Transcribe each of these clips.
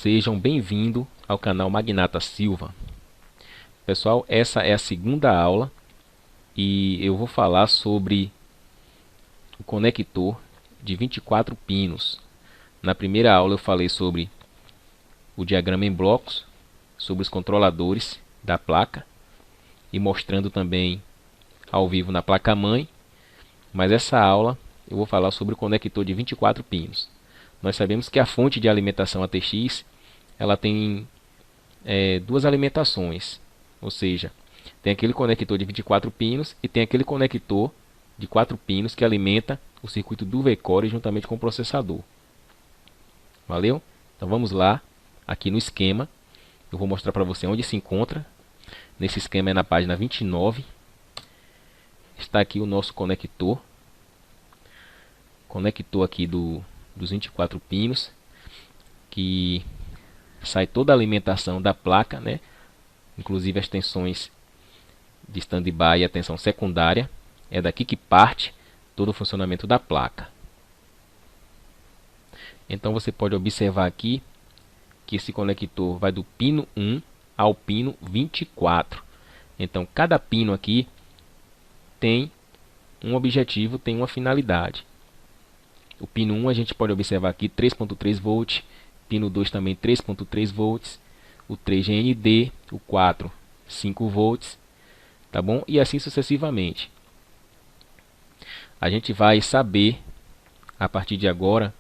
Sejam bem-vindos ao canal Magnata Silva. Pessoal, essa é a segunda aula e eu vou falar sobre o conector de 24 pinos. Na primeira aula eu falei sobre o diagrama em blocos, sobre os controladores da placa e mostrando também ao vivo na placa-mãe. Mas essa aula eu vou falar sobre o conector de 24 pinos. Nós sabemos que a fonte de alimentação ATX ela tem duas alimentações, ou seja, tem aquele conector de 24 pinos e tem aquele conector de 4 pinos que alimenta o circuito do V-Core juntamente com o processador. Valeu? Então vamos lá, aqui no esquema, eu vou mostrar para você onde se encontra. Nesse esquema é na página 29, está aqui o nosso conector aqui dos 24 pinos, que sai toda a alimentação da placa, né? Inclusive as tensões de standby e a tensão secundária. É daqui que parte todo o funcionamento da placa. Então você pode observar aqui que esse conector vai do pino 1 ao pino 24. Então cada pino aqui tem um objetivo, tem uma finalidade. O pino 1 a gente pode observar aqui 3.3 volts, pino 2 também 3.3 volts, o 3 GND, o 4 5 volts, tá bom? E assim sucessivamente. A gente vai saber a partir de agora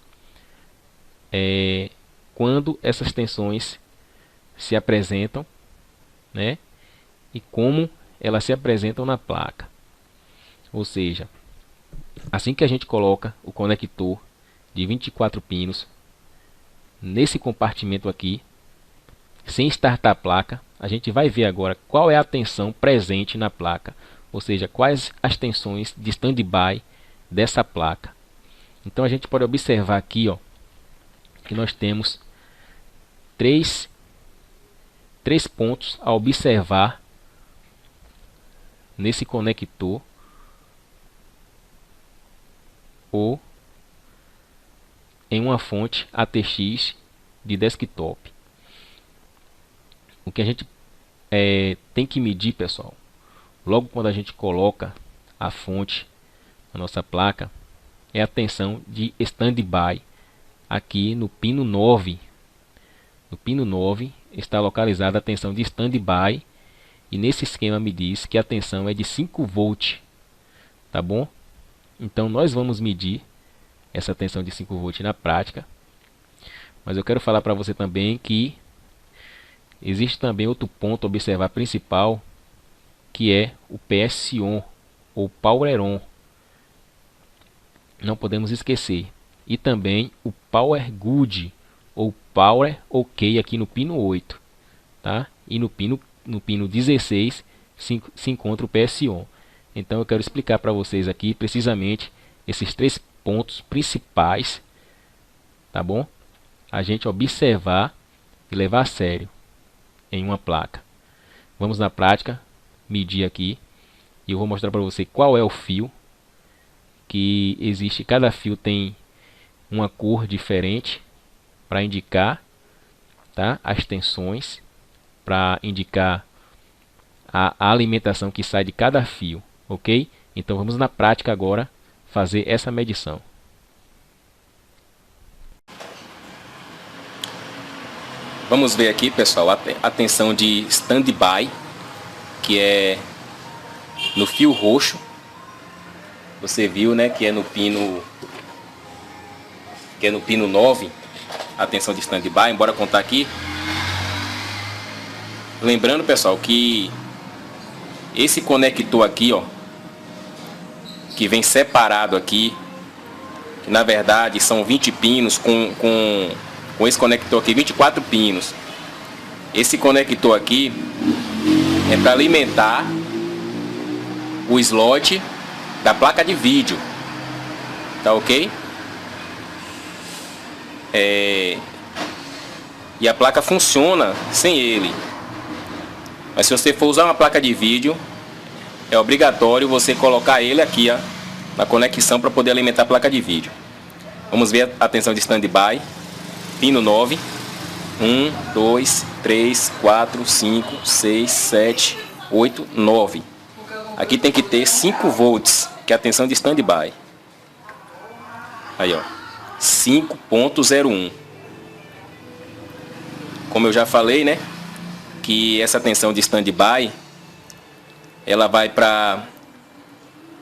quando essas tensões se apresentam, né? E como elas se apresentam na placa. Ou seja, assim que a gente coloca o conector de 24 pinos nesse compartimento aqui, sem startar a placa, a gente vai ver agora qual é a tensão presente na placa, ou seja, quais as tensões de standby dessa placa. Então a gente pode observar aqui, ó, que nós temos três pontos a observar nesse conector ou em uma fonte ATX de desktop. O que a gente tem que medir, pessoal, logo quando a gente coloca a fonte na nossa placa, é a tensão de standby. Aqui no pino 9, no pino 9 está localizada a tensão de standby, e nesse esquema me diz que a tensão é de 5 volts, tá bom? Então nós vamos medir essa tensão de 5 volts na prática. Mas eu quero falar para você também que existe também outro ponto a observar principal, que é o PS-ON ou Power ON. Não podemos esquecer. E também o Power Good ou Power OK aqui no pino 8, tá? E no pino 16 se encontra o PS-ON. Então eu quero explicar para vocês aqui precisamente esses três pontos principais, tá bom? A gente observar e levar a sério em uma placa. Vamos na prática medir aqui e eu vou mostrar para você qual é o fio que existe. Cada fio tem uma cor diferente para indicar, tá? As tensões, para indicar a alimentação que sai de cada fio, ok? Então vamos na prática agora fazer essa medição. Vamos ver aqui, pessoal, a tensão de standby, que é no fio roxo. Você viu, né, que é no pino 9, a tensão de standby, embora contar aqui. Lembrando, pessoal, que esse conector aqui, ó, que vem separado aqui, que na verdade são 20 pinos com esse conector aqui, 24 pinos. Esse conector aqui é para alimentar o slot da placa de vídeo, tá ok? E a placa funciona sem ele. Mas se você for usar uma placa de vídeo, é obrigatório você colocar ele aqui, ó, na conexão para poder alimentar a placa de vídeo. Vamos ver a tensão de standby, pino 9. 1, 2, 3, 4, 5, 6, 7, 8, 9. Aqui tem que ter 5 volts, que é a tensão de standby. Aí, ó, 5.01. Como eu já falei, né, que essa tensão de standby, ela vai para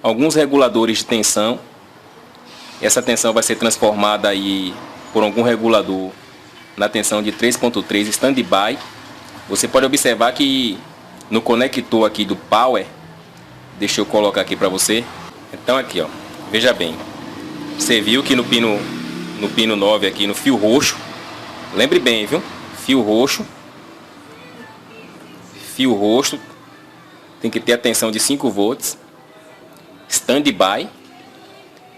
alguns reguladores de tensão. Essa tensão vai ser transformada aí por algum regulador na tensão de 3.3 standby. Você pode observar que no conector aqui do power, deixa eu colocar aqui para você. Então aqui, ó, veja bem, você viu que no pino 9 aqui, no fio roxo, lembre bem, viu, fio roxo tem que ter a tensão de 5 volts standby.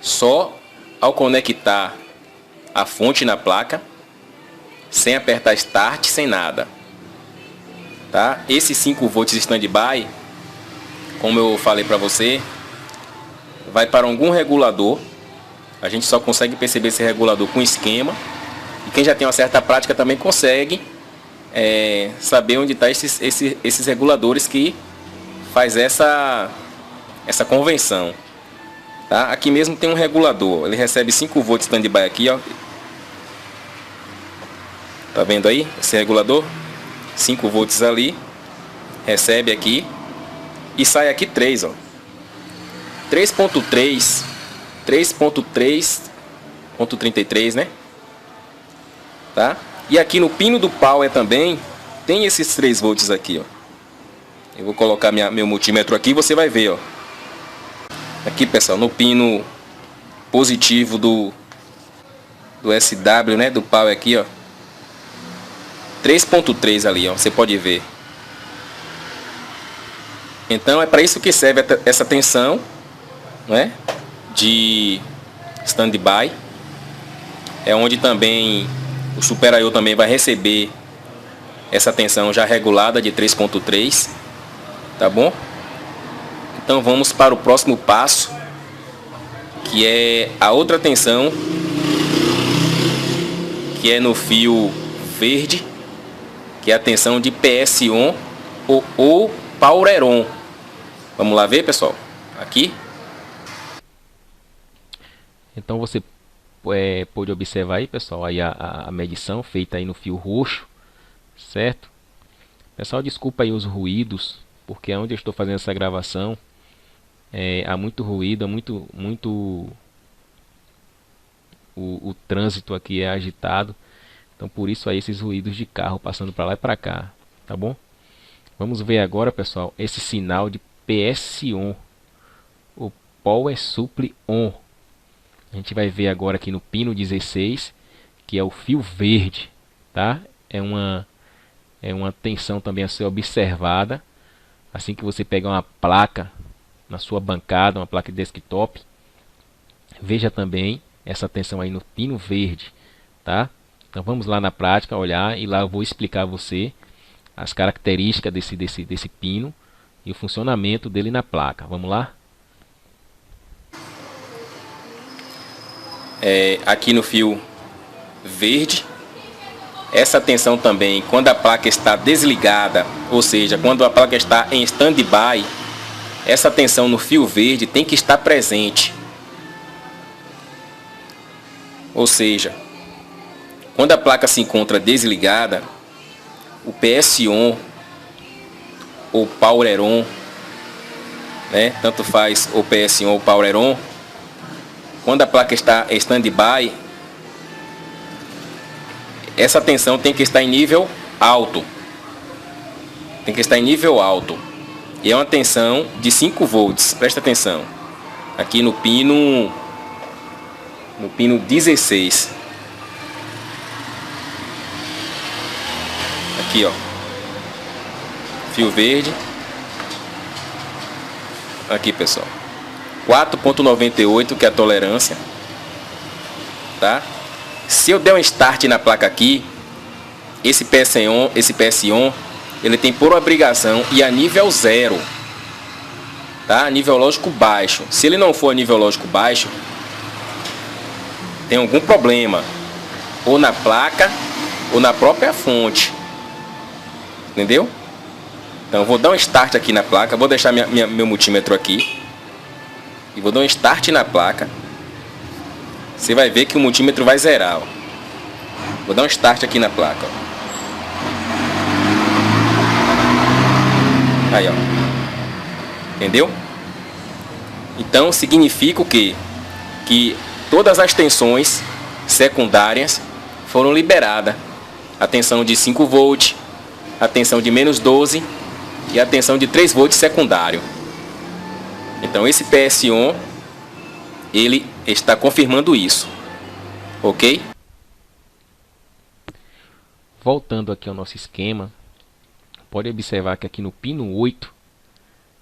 Só ao conectar a fonte na placa, sem apertar start, sem nada, tá? Esses 5 volts standby, como eu falei para você, vai para algum regulador. A gente só consegue perceber esse regulador com esquema, e quem já tem uma certa prática também consegue saber onde está esses reguladores que faz essa convenção, tá? Aqui mesmo tem um regulador, ele recebe 5 volts standby aqui, ó. Tá vendo aí esse regulador? 5 volts ali, recebe aqui e sai aqui 3, ó. 3.33, né? Tá? E aqui no pino do power também tem esses 3 volts aqui, ó. Eu vou colocar meu multímetro aqui, você vai ver, ó. Aqui, pessoal, no pino positivo do SW, né, do power aqui, ó, 3.3 ali, ó, você pode ver. Então é para isso que serve essa tensão, né, de standby. É onde também o Super I/O também vai receber essa tensão já regulada de 3.3, tá bom? Então vamos para o próximo passo, que é a outra tensão, que é no fio verde, que é a tensão de PS-on ou Power-on. Vamos lá ver, pessoal, aqui. Então você pode observar aí, pessoal, aí a medição feita aí no fio roxo, certo? Pessoal, desculpa aí os ruídos, porque onde eu estou fazendo essa gravação há muito ruído, há muito o trânsito aqui é agitado, então por isso aí esses ruídos de carro passando para lá e para cá, tá bom? Vamos ver agora, pessoal, esse sinal de PS-on, o Power Supply On. A gente vai ver agora aqui no pino 16, que é o fio verde, tá? É uma tensão também a ser observada. Assim que você pegar uma placa na sua bancada, uma placa de desktop, veja também essa tensão aí no pino verde, tá? Então vamos lá na prática olhar, e lá eu vou explicar a você as características desse pino e o funcionamento dele na placa. Vamos lá? Aqui no fio verde, essa tensão também, quando a placa está desligada, ou seja, quando a placa está em standby, essa tensão no fio verde tem que estar presente. Ou seja, quando a placa se encontra desligada, o PS-on ou Power-on, né, tanto faz o PS-on ou Power-on, quando a placa está em standby, essa tensão tem que estar em nível alto. Tem que estar em nível alto. E é uma tensão de 5 volts. Presta atenção. Aqui no pino 16. Aqui, ó. Fio verde. Aqui, pessoal. 4.98, que é a tolerância. Tá? Se eu der um start na placa aqui, esse PS-on, ele tem por obrigação ir a nível 0, tá? Nível lógico baixo. Se ele não for a nível lógico baixo, tem algum problema, ou na placa ou na própria fonte. Entendeu? Então eu vou dar um start aqui na placa, vou deixar meu multímetro aqui e vou dar um start na placa. Você vai ver que o multímetro vai zerar, ó. Vou dar um start aqui na placa, ó. Aí, ó. Entendeu? Então significa o quê? Que todas as tensões secundárias foram liberadas. A tensão de 5 volts, a tensão de menos 12 e a tensão de 3 volts secundário. Então esse PS-on, ele está confirmando isso. Ok? Voltando aqui ao nosso esquema, pode observar que aqui no pino 8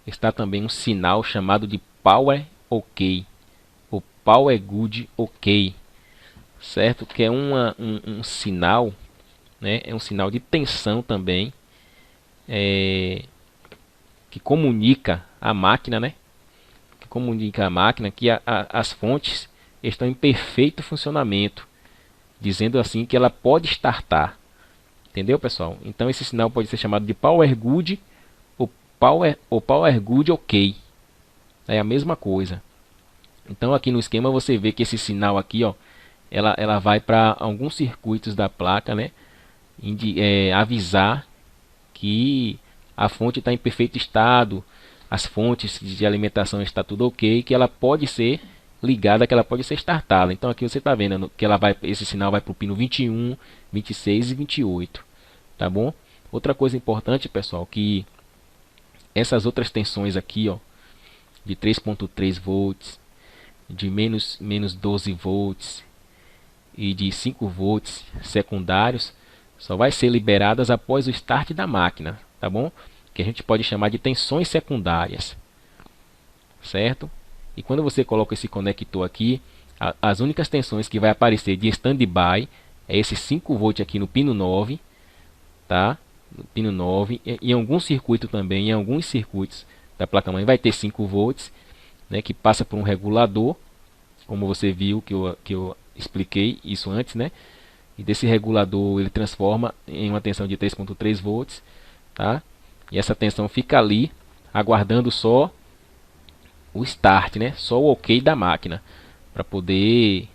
está também um sinal chamado de Power OK, ou Power Good OK, certo? Que é um sinal, né? É um sinal de tensão também, que comunica a máquina, né? Que comunica a máquina que as fontes estão em perfeito funcionamento, dizendo assim que ela pode startar. Entendeu, pessoal? Então esse sinal pode ser chamado de Power Good ou Power Good OK. É a mesma coisa. Então aqui no esquema você vê que esse sinal aqui, ó, ela vai para alguns circuitos da placa, né? Avisar que a fonte está em perfeito estado, as fontes de alimentação está tudo ok, que ela pode ser ligada, que ela pode ser startada. Então aqui você está vendo que esse sinal vai para o pino 21, 26 e 28, tá bom? Outra coisa importante, pessoal, que essas outras tensões aqui, ó, de 3.3 volts, de menos 12 volts e de 5 volts secundários, só vai ser liberadas após o start da máquina, tá bom? Que a gente pode chamar de tensões secundárias, certo? E quando você coloca esse conector aqui, as únicas tensões que vai aparecer de standby é esse 5 volts aqui no pino 9, tá? No pino 9, e em algum circuito também, em alguns circuitos da placa-mãe vai ter 5 volts, né, que passa por um regulador, como você viu que eu expliquei isso antes, né? E desse regulador ele transforma em uma tensão de 3.3 volts, tá? E essa tensão fica ali aguardando só o start, né? Só o OK da máquina para poder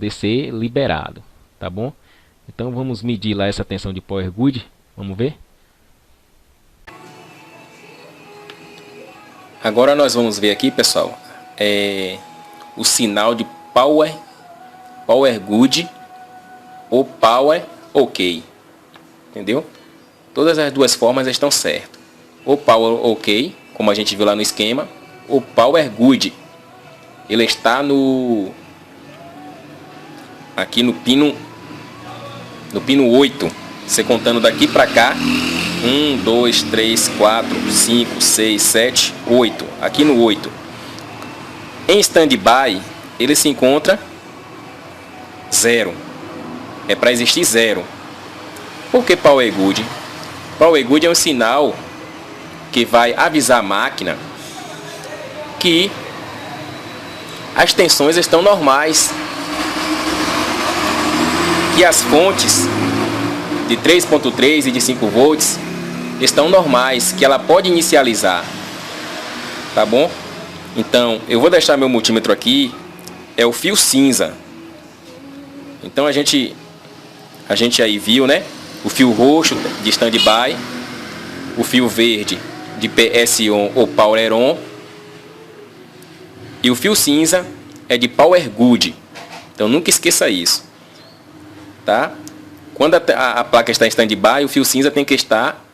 ser liberado, tá bom? Então vamos medir lá essa tensão de Power Good, vamos ver? Agora nós vamos ver aqui, pessoal, o sinal de Power Good ou Power OK. Entendeu? Todas as duas formas estão certas. O Power OK, como a gente viu lá no esquema, o Power Good, ele está aqui no pino 8. Você contando daqui para cá, 1, 2, 3, 4, 5, 6, 7, 8. Aqui no 8. Em standby, ele se encontra 0. É para existir 0. Por que Power Good? Power Good é um sinal que vai avisar a máquina que as tensões estão normais, que as fontes de 3.3 e de 5 volts estão normais, que ela pode inicializar, tá bom? Então eu vou deixar meu multímetro aqui, é o fio cinza. Então a gente aí viu, né? O fio roxo de standby, o fio verde de PS-on ou Power On, e o fio cinza é de Power Good. Então nunca esqueça isso, tá? Quando a placa está em standby, o fio cinza tem que estar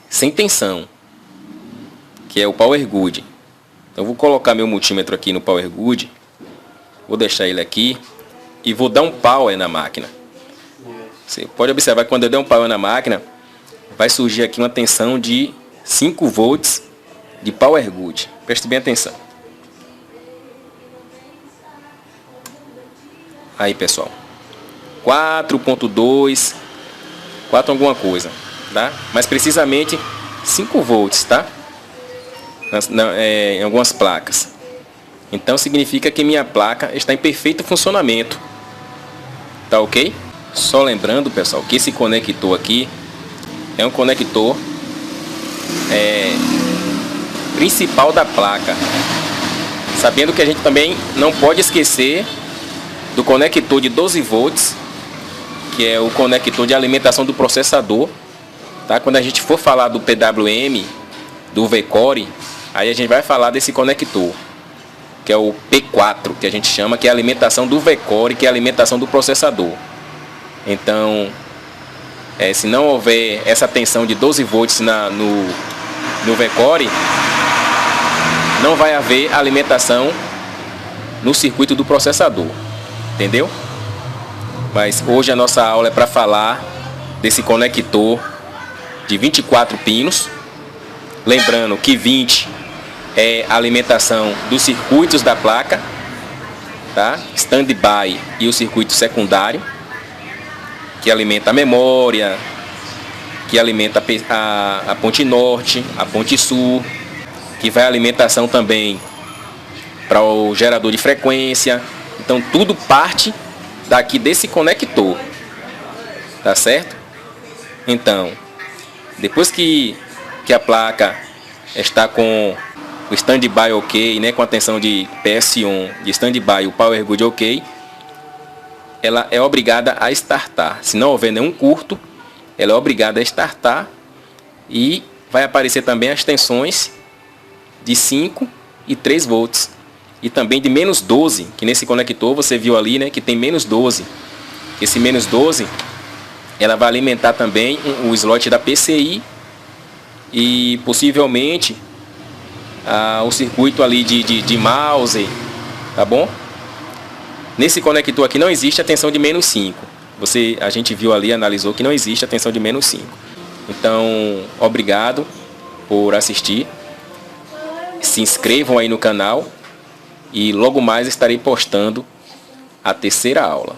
sem tensão, que é o Power Good. Então vou colocar meu multímetro aqui no Power Good, vou deixar ele aqui e vou dar um power na máquina. Você pode observar que quando eu der um power na máquina, vai surgir aqui uma tensão de 5 volts de Power Good. Preste bem atenção. Aí, pessoal. 4.2, 4 alguma coisa, tá? Mas precisamente 5 volts, tá? Em algumas placas. Então significa que minha placa está em perfeito funcionamento. Tá ok? Só lembrando, pessoal, que esse conector aqui é um conector principal da placa. Sabendo que a gente também não pode esquecer do conector de 12 volts, que é o conector de alimentação do processador. Tá? Quando a gente for falar do PWM, do V-Core, aí a gente vai falar desse conector, que é o P4, que a gente chama, que é a alimentação do V-Core, que é a alimentação do processador. Então, se não houver essa tensão de 12 volts no V-Core, não vai haver alimentação no circuito do processador. Entendeu? Mas hoje a nossa aula é para falar desse conector de 24 pinos. Lembrando que 20 é a alimentação dos circuitos da placa, tá? Standby e o circuito secundário, que alimenta a memória, que alimenta a ponte norte, a ponte sul, que vai alimentação também para o gerador de frequência. Então tudo parte daqui desse conector, tá certo? Então, depois que a placa está com o standby ok, né, com a tensão de PS1 de standby e o power good ok, ela é obrigada a startar. Se não houver nenhum curto, ela é obrigada a startar e vai aparecer também as tensões de 5 e 3 volts. E também de menos 12, que nesse conector você viu ali, né, que tem menos 12. Esse menos 12, ela vai alimentar também o slot da PCI e possivelmente o circuito ali de mouse, tá bom? Nesse conector aqui não existe a tensão de menos 5. A gente viu ali, analisou que não existe a tensão de menos 5. Então, obrigado por assistir. Se inscrevam aí no canal e logo mais estarei postando a terceira aula.